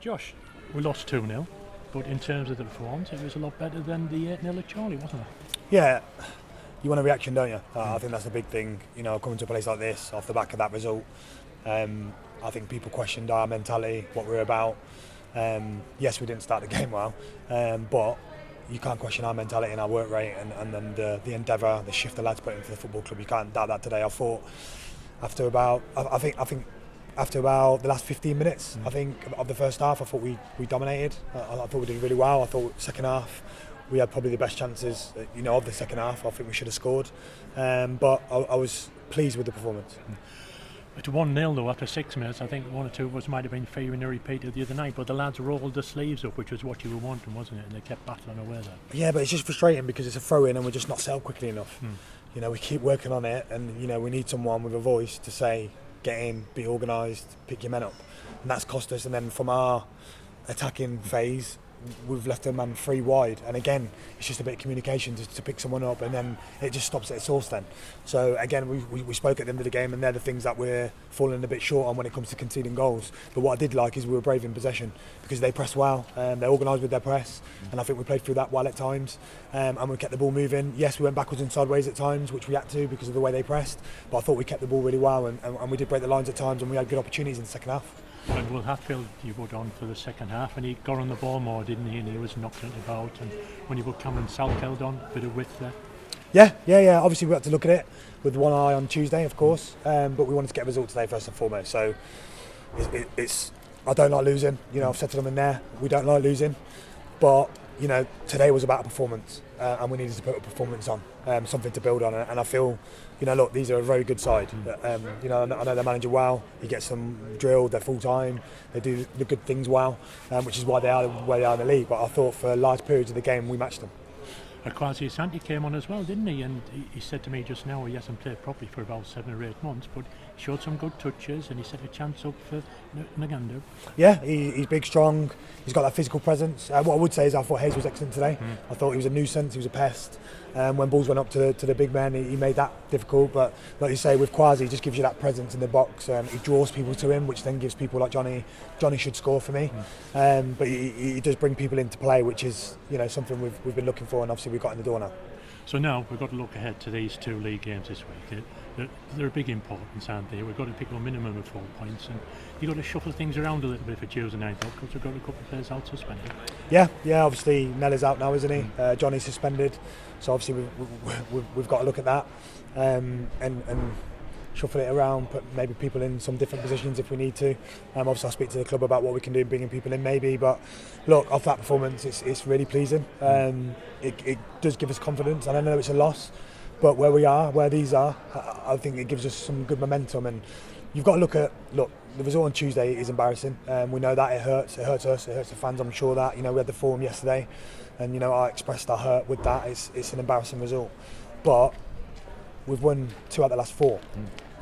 Josh, we lost 2-0, but in terms of the performance, it was a lot better than the 8-0 at Charlie, wasn't it? Yeah, you want a reaction, don't you? I think that's a big thing, coming to a place like this off the back of that result. I think people questioned our mentality, what we're about. Yes, we didn't start the game well, but you can't question our mentality and our work rate and then the endeavour, the shift the lads put into the football club. You can't doubt that today. I thought after about the last 15 minutes, I think, of the first half, I thought we dominated. I thought we did really well. I thought second half we had probably the best chances, of the second half. I think we should have scored, but I was pleased with the performance. It's 1-0 though after 6 minutes. I think one or two of us might have been fearing a repeat of the other night, but the lads rolled the sleeves up, which was what you were wanting, wasn't it? And they kept battling away there. Yeah, but it's just frustrating because it's a throw-in and we're just not set up quickly enough. We keep working on it, and we need someone with a voice to say, get in, be organised, pick your men up, and that's cost us. And then from our attacking phase, we've left a man free wide, and again it's just a bit of communication to pick someone up, and then it just stops at its source then. So again, we spoke at the end of the game, and they're the things that we're falling a bit short on when it comes to conceding goals. But what I did like is we were brave in possession because they pressed well, they're organised with their press, and I think we played through that well at times, and we kept the ball moving. Yes, we went backwards and sideways at times, which we had to because of the way they pressed, but I thought we kept the ball really well, and we did break the lines at times, and we had good opportunities in the second half. And Will Hatfield, you put on for the second half, and he got on the ball more, didn't he? And he was knocking it about. And when you put Cameron Salkeld on, a bit of width there. Yeah. Obviously, we had to look at it with one eye on Tuesday, of course. But we wanted to get a result today first and foremost. So it's I don't like losing. I've said to them in there, we don't like losing. But today was about a performance, and we needed to put a performance on, something to build on. And I feel, look, these are a very good side. I know their manager well. He gets them drilled. They're full time. They do the good things well, which is why they are where they are in the league. But I thought for large periods of the game we matched them. Kwasi Asante came on as well, didn't he? And he said to me just now he hasn't played properly for about 7 or 8 months, but he showed some good touches and he set a chance up for Nagando. Yeah, he's big, strong. He's got that physical presence. What I would say is I thought Hayes was excellent today. I thought he was a nuisance. He was a pest. When balls went up to the big man, he made that difficult. But like you say, with Kwasi, he just gives you that presence in the box. He draws people to him, which then gives people like Johnny. Johnny should score for me. But he does bring people into play, which is something we've been looking for, and obviously we've got in the door now. So now we've got to look ahead to these 2 league games this week. They're a big importance, aren't they? We've got to pick up a minimum of 4 points, and you've got to shuffle things around a little bit for Tuesday night, because we've got a couple of players out suspended. Yeah. Obviously Nella's out now, isn't he? Johnny's suspended, so obviously we've got to look at that and shuffle it around, put maybe people in some different positions if we need to. Obviously I'll speak to the club about what we can do, bringing people in maybe, but look, off that performance it's really pleasing. It does give us confidence, and I know it's a loss, but where these are, I think it gives us some good momentum. And you've got to look, the result on Tuesday is embarrassing. We know that it hurts us, it hurts the fans, I'm sure that. We had the forum yesterday, and I expressed our hurt with that. It's an embarrassing result, but we've won 2 out of the last 4,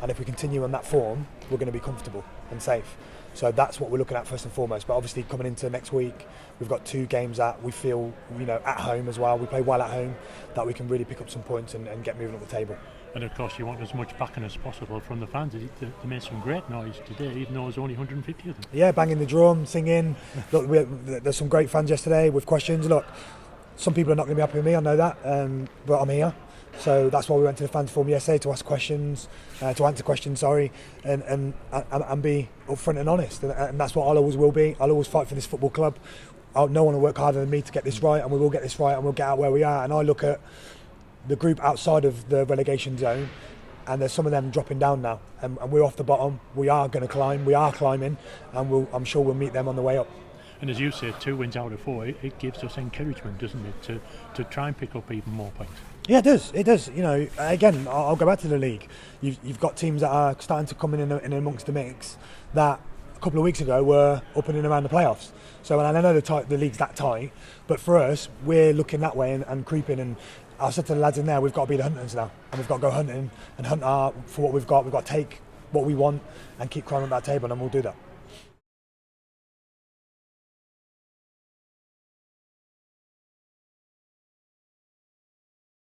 and if we continue on that form, we're going to be comfortable and safe. So that's what we're looking at first and foremost. But obviously coming into next week, we've got 2 games that we feel, at home as well. We play well at home, that we can really pick up some points and get moving up the table. And of course you want as much backing as possible from the fans. They made some great noise today, even though there's only 150 of them. Yeah, banging the drum, singing. Look, there's some great fans yesterday with questions. Look, some people are not going to be happy with me, I know that, but I'm here. So that's why we went to the fans forum yesterday, to answer questions, and be upfront and honest, and that's what I always will be. I'll always fight for this football club. No one will work harder than me to get this right, and we will get this right, and we'll get out where we are. And I look at the group outside of the relegation zone, and there's some of them dropping down now, and we're off the bottom. We are going to climb, we are climbing, and I'm sure we'll meet them on the way up. And as you say, 2 wins out of 4, it gives us encouragement, doesn't it, to try and pick up even more points. Yeah, it does. Again, I'll go back to the league. You've got teams that are starting to come in amongst the mix that a couple of weeks ago were up and in around the playoffs. So, and I know the league's that tight, but for us, we're looking that way and creeping. And I said to the lads in there, we've got to be the hunters now, and we've got to go hunting and hunt for what we've got. We've got to take what we want and keep climbing that table, and we'll do that.